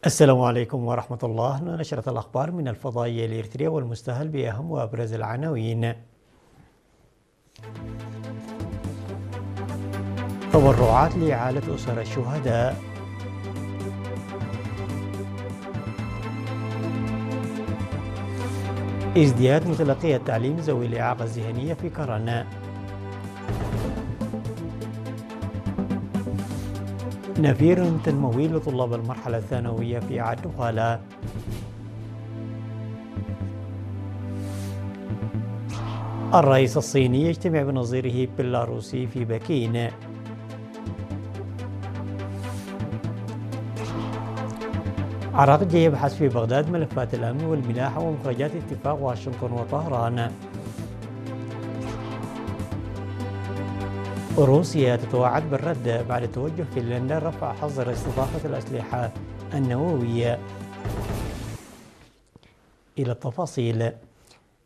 السلام عليكم ورحمة الله. نشرة الأخبار من الفضائية الإريترية والمستهل بأهم وأبرز العناوين. تبرعات لإعالة أسر الشهداء. ازدياد متلقي التعليم ذوي الإعاقة الذهنية في كرن. نفير تنموي لطلاب المرحلة الثانوية في عدخالة. الرئيس الصيني يجتمع بنظيره بيلاروسي في بكين. عراقجي يبحث في بغداد ملفات الأمن والملاحة ومخرجات اتفاق واشنطن وطهران. روسيا تتوعد بالرد بعد توجه فنلندا رفع حظر استضافة الأسلحة النووية. إلى التفاصيل.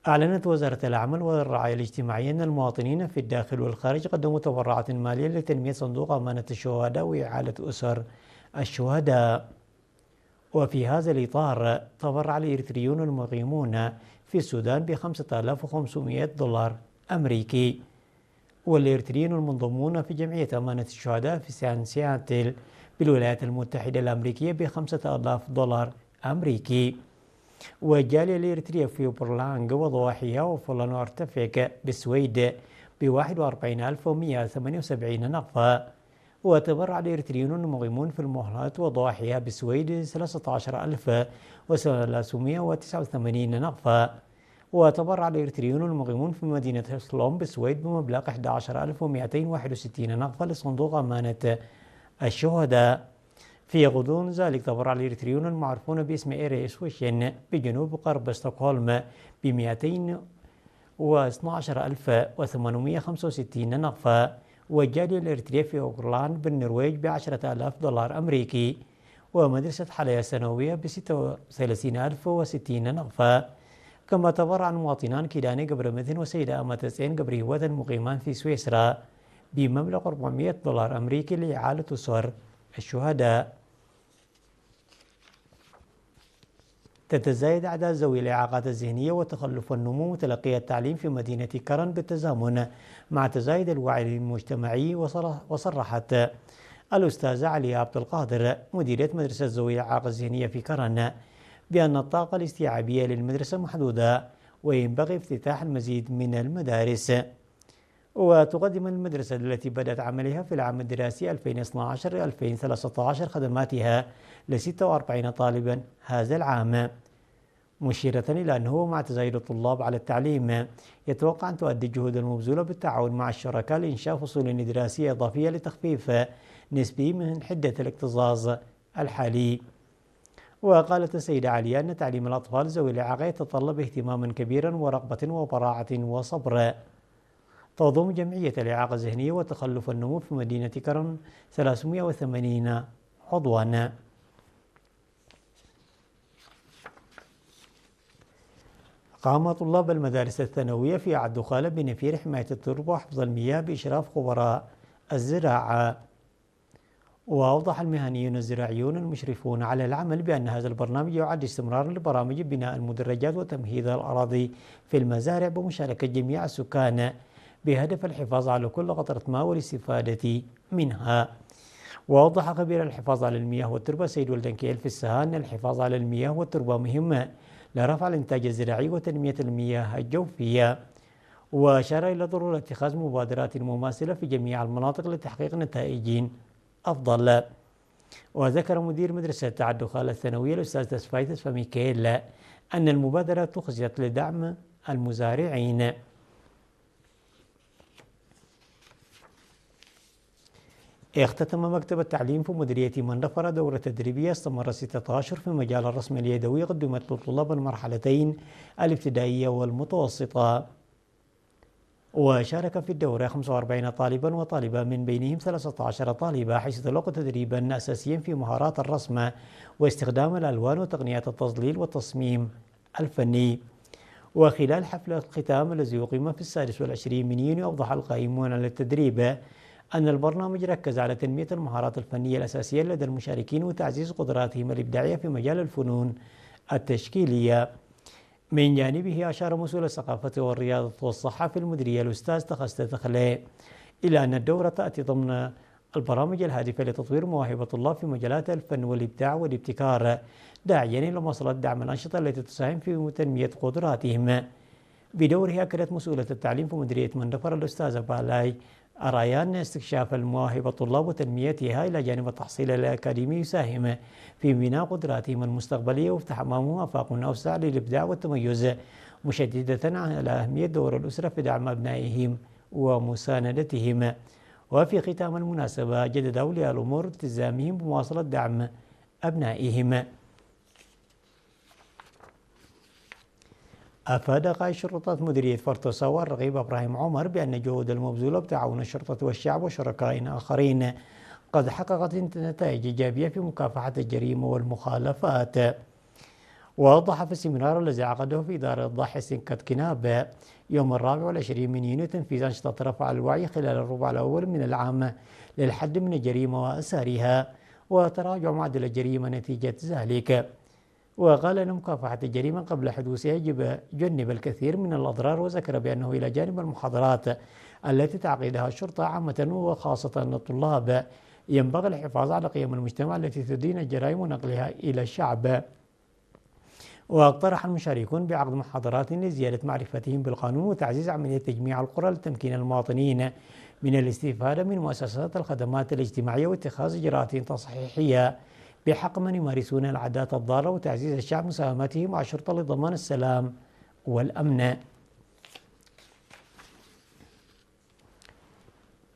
أعلنت وزارة العمل والرعاية الاجتماعية أن المواطنين في الداخل والخارج قدموا تبرعات مالية لتنمية صندوق أمانة الشهداء وإعالة أسر الشهداء. وفي هذا الإطار تبرع الإريتريون المقيمون في السودان ب$5500 أمريكي، والإريتريين المنضمون في جمعية أمانة الشهداء في سان سياتل بالولايات المتحدة الأمريكية ب$5000 أمريكي. والجالية الإريترية في بورلانغ وضواحيها وفولان وارتفيك بالسويد ب$41178 نقفة. وتبرع الإريتريون المقيمون في المهلات وضواحيها بالسويد 13389 نقفة. وتبرع الإريتريون المقيمون في مدينة سلوم بالسويد بمبلغ 11261 نقفة لصندوق أمانة الشهداء. في غضون ذلك تبرع الإريتريون المعروفون باسم إيريس وشين بجنوب غرب ستوكهولم ب212,865 نقفة. والجالية الإريترية في أوكلاند بالنرويج ب$10,000 أمريكي. ومدرسة حلايا السنوية ب36,060 نقفة. كما تبرع المواطنان كيداني قبر مثن وسيدة أماتسين قبر هوات المقيمان في سويسرا بمبلغ $400 أمريكي لإعالة أسر الشهداء. تتزايد أعداد ذوي الإعاقات الذهنية وتخلف النمو متلقي التعليم في مدينة كرن بالتزامن مع تزايد الوعي المجتمعي. وصرحت الأستاذة علي عبد القادر مديرية مدرسة ذوي الإعاقة الذهنية في كرن بأن الطاقة الاستيعابية للمدرسة محدودة وينبغي افتتاح المزيد من المدارس. وتقدم المدرسة التي بدأت عملها في العام الدراسي 2012-2013 خدماتها ل46 طالبا هذا العام، مشيرة إلى أنه مع تزايد الطلاب على التعليم يتوقع أن تؤدي الجهود المبذولة بالتعاون مع الشركاء لإنشاء فصول دراسية إضافية لتخفيف نسبي من حدة الاكتظاظ الحالي. وقالت السيدة عليا أن تعليم الأطفال ذوي الإعاقة يتطلب اهتماما كبيرا ورغبة وبراعة وصبر. تضم جمعية الإعاقة الذهنية وتخلف النمو في مدينة كرن 380 عضوا. قام طلاب المدارس الثانوية في عدخالة بنفير حماية التربة وحفظ المياه بإشراف خبراء الزراعة. وأوضح المهنيون الزراعيون المشرفون على العمل بأن هذا البرنامج يعد استمرارا لبرامج بناء المدرجات وتمهيد الأراضي في المزارع بمشاركة جميع السكان بهدف الحفاظ على كل قطرة ماء والاستفادة منها. وأوضح خبير الحفاظ على المياه والتربة سيد ولدنكيل في السهان الحفاظ على المياه والتربة مهم لرفع الإنتاج الزراعي وتنمية المياه الجوفية. وأشار إلى ضرورة اتخاذ مبادرات مماثلة في جميع المناطق لتحقيق نتائج أفضل. وذكر مدير مدرسة عدخالة الثانوية الأستاذ تسفايتس فميكيل أن المبادرة اتخذت لدعم المزارعين. اختتم مكتب التعليم في مديرية منفرة دورة تدريبية استمر 6 أشهر في مجال الرسم اليدوي قدمت لطلاب المرحلتين الابتدائية والمتوسطة. وشارك في الدورة 45 طالبا وطالبة من بينهم 13 طالبة، حيث تلقوا تدريبا أساسيا في مهارات الرسم واستخدام الألوان وتقنيات التظليل والتصميم الفني. وخلال حفل الختام الذي أقيم في 26 من يونيو أوضح القائمون على التدريب أن البرنامج ركز على تنمية المهارات الفنية الأساسية لدى المشاركين وتعزيز قدراتهم الإبداعية في مجال الفنون التشكيلية. من جانبه أشار مسؤول الثقافة والرياضة والصحة في المديرية الأستاذ تخست تخلي إلى أن الدورة تأتي ضمن البرامج الهادفة لتطوير مواهب الطلاب في مجالات الفن والإبداع والابتكار، داعيا إلى مواصلة دعم الأنشطة التي تساهم في تنمية قدراتهم. بدوره أكدت مسؤولة التعليم في مديرية مندفر الأستاذة بالاي أريان استكشاف المواهب الطلاب وتنميتها إلى جانب التحصيل الأكاديمي يساهم في بناء قدراتهم المستقبلية ويفتح أمامهم آفاق أوسع للإبداع والتميز، مشددة على أهمية دور الأسرة في دعم أبنائهم ومساندتهم. وفي ختام المناسبة جدد أولياء الأمور التزامهم بمواصلة دعم أبنائهم. أفاد قائد شرطة مديرية فرتوسا الرغيب إبراهيم عمر بأن الجهود المبذولة بتعاون الشرطة والشعب وشركاء آخرين قد حققت نتائج إيجابية في مكافحة الجريمة والمخالفات. ووضح في السيمينار الذي عقده في دار الضاحية سنكت كناب يوم 24 من يونيو تنفيذ أنشطة رفع الوعي خلال الربع الأول من العام للحد من الجريمة وأثارها وتراجع معدل الجريمة نتيجة ذلك. وقال أن مكافحة الجريمة قبل حدوثها يجب جنب الكثير من الأضرار، وذكر بأنه إلى جانب المحاضرات التي تعقدها الشرطة عامة وخاصة الطلاب ينبغي الحفاظ على قيم المجتمع التي تدين الجرائم ونقلها إلى الشعب. واقترح المشاركون بعقد محاضرات لزيادة معرفتهم بالقانون وتعزيز عملية تجميع القرى لتمكين المواطنين من الاستفادة من مؤسسات الخدمات الاجتماعية واتخاذ إجراءات تصحيحية بحق من يمارسون العادات الضارة وتعزيز الشعب مساهمته مع الشرطة لضمان السلام والأمن.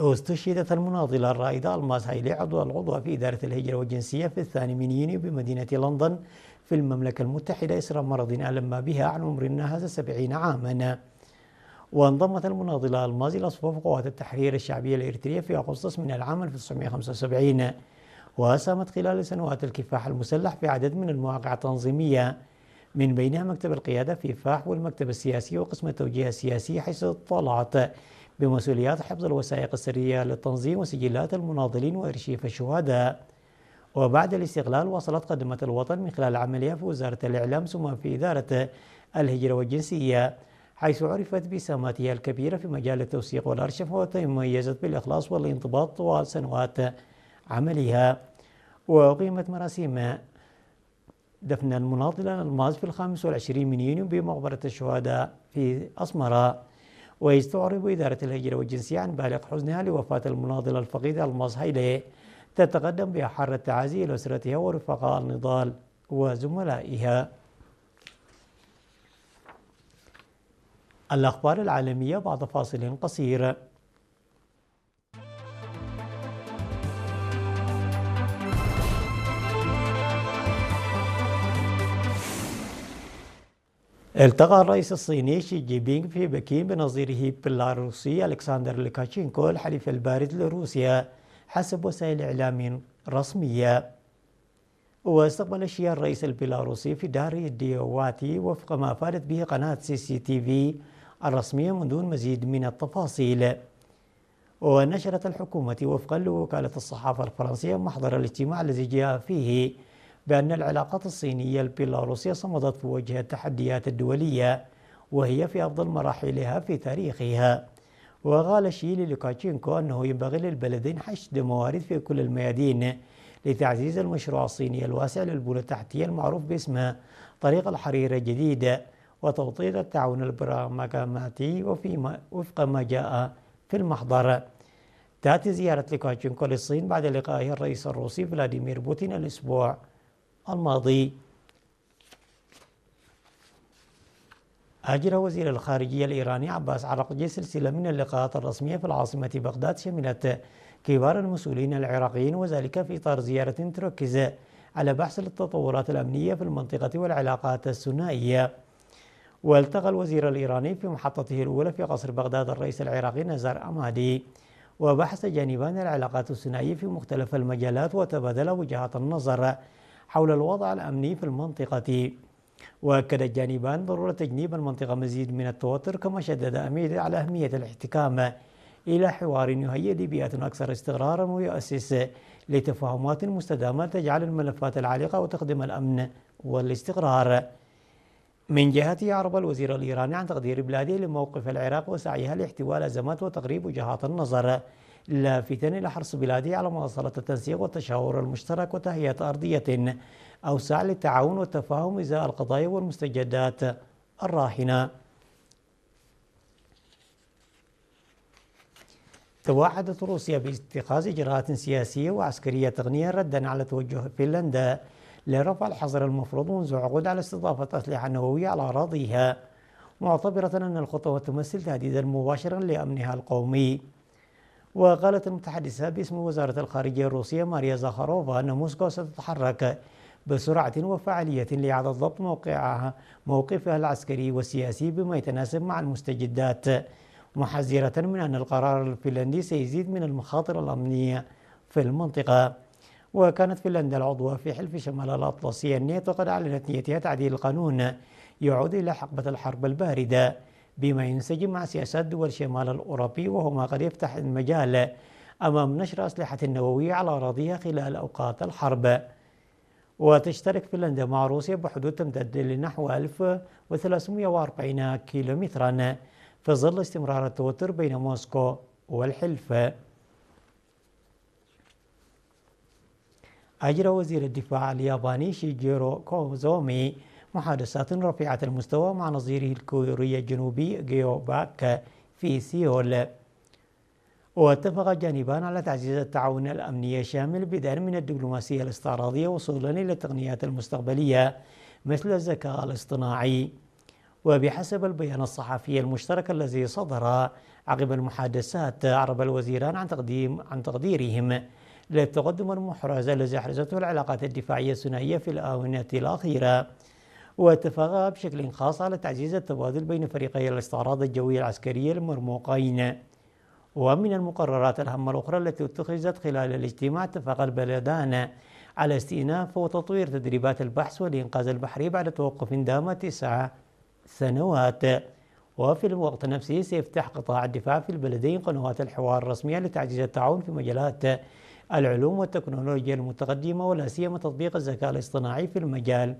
استشهدت المناضلة الرائدة ألماس هايلي العضوة في إدارة الهجرة والجنسية في 2 من يونيو بمدينة لندن في المملكة المتحدة إثر مرض ألم بها عن عمر ناهز 70 عاما. وانضمت المناضلة ألماس إلى صفوف قوات التحرير الشعبية الإريترية في أغسطس من العام 1975، وساهمت خلال سنوات الكفاح المسلح في عدد من المواقع التنظيمية من بينها مكتب القيادة في فاح والمكتب السياسي وقسم التوجيه السياسي، حيث اطلعت بمسؤوليات حفظ الوثائق السرية للتنظيم وسجلات المناضلين وإرشيف الشهداء. وبعد الاستقلال واصلت خدمة الوطن من خلال عملها في وزارة الإعلام ثم في إدارة الهجرة والجنسية، حيث عرفت بسماتها الكبيرة في مجال التوثيق والأرشفة وتميزت بالإخلاص والانضباط طوال سنوات عملها. وأقيمت مراسم دفن المناضلة ألماس في 25 من يونيو بمقبرة الشهداء في أسمرة. ويستعرب إدارة الهجرة والجنسية عن بالغ حزنها لوفاة المناضلة الفقيدة ألماس هايلي، تتقدم بأحر التعازي إلى أسرتها ورفقاء النضال وزملائها. الأخبار العالمية بعد فاصل قصير. التقى الرئيس الصيني شي جي بينغ في بكين بنظيره بيلاروسي ألكسندر لوكاشينكو الحليف البارد لروسيا حسب وسائل إعلام رسمية. واستقبل الشيعي الرئيس البيلاروسي في دار الديواتي وفق ما أفادت به قناة CCTV الرسمية من دون مزيد من التفاصيل. ونشرت الحكومة وفقا لوكالة الصحافة الفرنسية محضر الاجتماع الذي جاء فيه بأن العلاقات الصينية البيلاروسية صمدت في وجه التحديات الدولية وهي في أفضل مراحلها في تاريخها. وقال شي للوكاشينكو أنه ينبغي للبلدين حشد موارد في كل الميادين لتعزيز المشروع الصيني الواسع للبنى التحتية المعروف باسم طريق الحرير الجديد وتوطيد التعاون البرامجماتي وفق ما جاء في المحضر. تأتي زيارة لوكاشينكو للصين بعد لقائه الرئيس الروسي فلاديمير بوتين الأسبوع الماضي. أجرى وزير الخارجية الإيراني عباس عراقجي سلسلة من اللقاءات الرسمية في العاصمة بغداد شملت كبار المسؤولين العراقيين، وذلك في إطار زيارة تركز على بحث التطورات الأمنية في المنطقة والعلاقات الثنائية. والتقى الوزير الإيراني في محطته الأولى في قصر بغداد الرئيس العراقي نزار أمادي، وبحث جانبان العلاقات الثنائية في مختلف المجالات وتبادل وجهات النظر حول الوضع الأمني في المنطقة. وأكد الجانبان ضرورة تجنيب المنطقة مزيد من التوتر، كما شدد أمير على أهمية الاحتكام إلى حوار يهيئ لبيئة أكثر استقرارا ويؤسس لتفاهمات مستدامة تجعل الملفات العالقة وتخدم الأمن والاستقرار. من جهته أعرب الوزير الإيراني عن تقدير بلاده لموقف العراق وسعيها لاحتواء الأزمات وتقريب وجهات النظر، لافتا إلى حرص بلاده على مواصلة التنسيق والتشاور المشترك وتهيئة أرضية أوسع للتعاون والتفاهم إزاء القضايا والمستجدات الراهنة. توعدت روسيا باتخاذ إجراءات سياسية وعسكرية تقنية ردا على توجه فنلندا لرفع الحظر المفروض منذ عقود على استضافة أسلحة نووية على أراضيها، معتبرة أن الخطوة تمثل تهديدا مباشرا لأمنها القومي. وقالت المتحدثة باسم وزارة الخارجية الروسية ماريا زاخاروفا أن موسكو ستتحرك بسرعة وفعالية لإعادة ضبط موقفها العسكري والسياسي بما يتناسب مع المستجدات، محذرة من أن القرار الفنلندي سيزيد من المخاطر الأمنية في المنطقة. وكانت فنلندا العضوة في حلف شمال الأطلسي الناتو قد أعلنت نيتها تعديل القانون يعود إلى حقبة الحرب الباردة بما ينسجم مع سياسات دول الشمال الأوروبي، وهو ما قد يفتح المجال أمام نشر أسلحة نووية على أراضيها خلال أوقات الحرب. وتشترك فنلندا مع روسيا بحدود تمتد لنحو 1340 كيلومترا في ظل استمرار التوتر بين موسكو والحلف. أجرى وزير الدفاع الياباني شيجيرو كوزومي محادثات رفيعة المستوى مع نظيره الكوري الجنوبي جيو باك في سيول، واتفق الجانبان على تعزيز التعاون الأمني الشامل بدءا من الدبلوماسية الاستعراضية وصولا إلى التقنيات المستقبلية مثل الذكاء الاصطناعي. وبحسب البيان الصحفي المشترك الذي صدر عقب المحادثات، أعرب الوزيران عن تقديرهم للتقدم المحرز الذي أحرزته العلاقات الدفاعية الثنائية في الآونة الأخيرة، واتفقا بشكل خاص على تعزيز التبادل بين فريقي الاستعراض الجوي العسكري المرموقين. ومن المقررات الهامة الأخرى التي اتخذت خلال الاجتماع، اتفق البلدان على استئناف وتطوير تدريبات البحث والإنقاذ البحري بعد توقف دام 9 سنوات. وفي الوقت نفسه سيفتح قطاع الدفاع في البلدين قنوات الحوار الرسمية لتعزيز التعاون في مجالات العلوم والتكنولوجيا المتقدمة ولا سيما تطبيق الذكاء الاصطناعي في المجال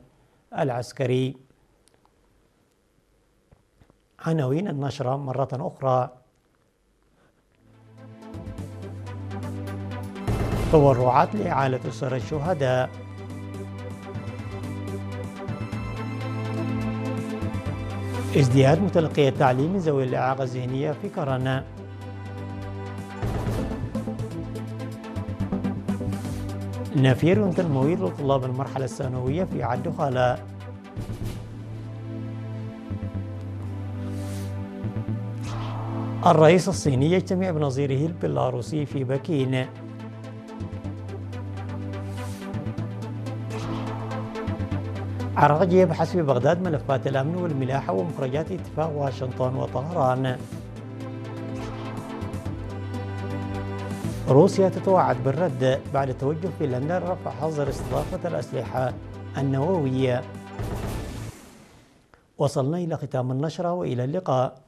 العسكري. عناوين النشرة مرة أخرى: تبرعات لإعالة أسر الشهداء، ازدياد متلقي التعليم من ذوي الإعاقة الذهنية في كرن، نفير تنموي لطلاب المرحلة الثانوية في عد خلا، الرئيس الصيني يجتمع بنظيره البيلاروسي في بكين، عراقي يبحث في بغداد ملفات الأمن والملاحة ومخرجات اتفاق واشنطن وطهران، روسيا تتوعد بالرد بعد توجه فنلندا لرفع حظر استضافة الأسلحة النووية. وصلنا إلى ختام النشرة وإلى اللقاء.